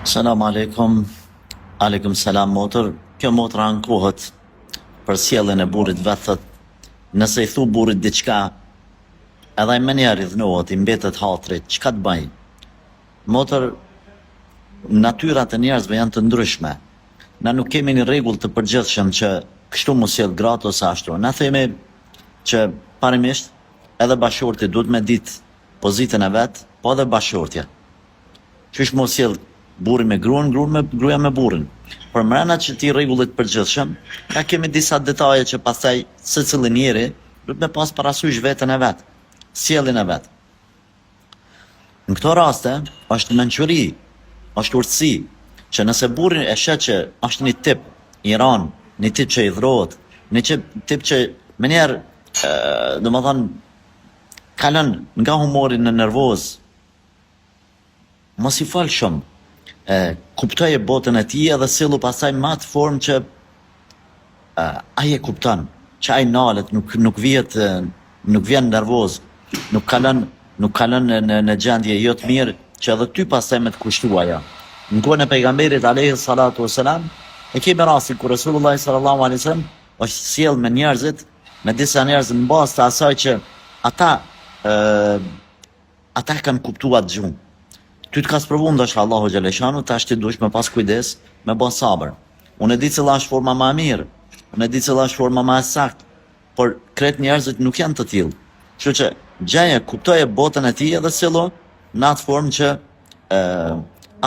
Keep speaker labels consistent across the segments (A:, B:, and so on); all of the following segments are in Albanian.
A: Selam aleikum. Aleikum selam motër. Kjo motër ankohet për sjelljen e burrit vet thot. Nëse i thu burrit diçka, edhe ai më njerë i dhnohet, i mbetet hatrit, çka të bëj? Motër, natyrat e njerëzve janë të ndryshme. Na nuk kemi një rregull të përgjithshëm që kështu mos sjell gratë ose ashtu. Na themi që parimisht edhe bashorti duhet me ditë pozitën e vet, po edhe bashortja. Qysh mos sjell burri me gruan, gruaja me burrin. Por mrena që ti rregullit përgjithshëm, na kemi disa detaje që pastaj secili njeri duhet me pas parasysh veten e vet, sjelljen e vet. Në këto raste është mençuri, është urtësi, që nëse burri e shet që është një tip i ran, një tip që i dhrohet, një tip që menjëherë domethënë kalon nga humori në nervoz, mos i fal shumë. Kuptoje botën e tij edhe sillu pasaj më atë formë që ai e kupton, që ai nalet, nuk vjen nervoz, nuk kalon në gjendje jo të mirë që edhe ty pastaj me të kushtuar ajo. Në kohën e pejgamberit alayhi salatu wasalam, e kemi rastin kur Resulullah sallallahu alaihi wasallam është sjell me njerëzit, me disa njerëz në bazë të asaj që ata kanë kuptuar gjuhën. Ty të ka sprovu ndoshta Allahu xhaleshanu, tash ti duhesh me pas kujdes, me bën sabër. Unë e di cila është forma më e mirë, unë e di cila është forma më e saktë, por krejt njerëzit nuk janë të tillë. Kështu që gjaje, kuptoje botën e tij edhe sillo në atë formë që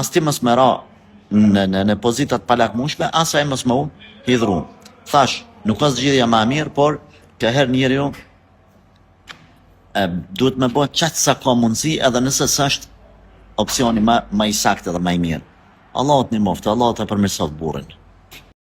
A: as ti mos më ra në pozitat palakmueshme, as ai mos më hidhru. Thash, nuk ka zgjidhja më e mirë, por ka herë njeriu duhet me bë çaq sa ka mundësi, edhe nëse s'është opsioni më i saktë dhe më i mirë. Allahu të ndihmoftë, Allahu ta përmirësoj burrin.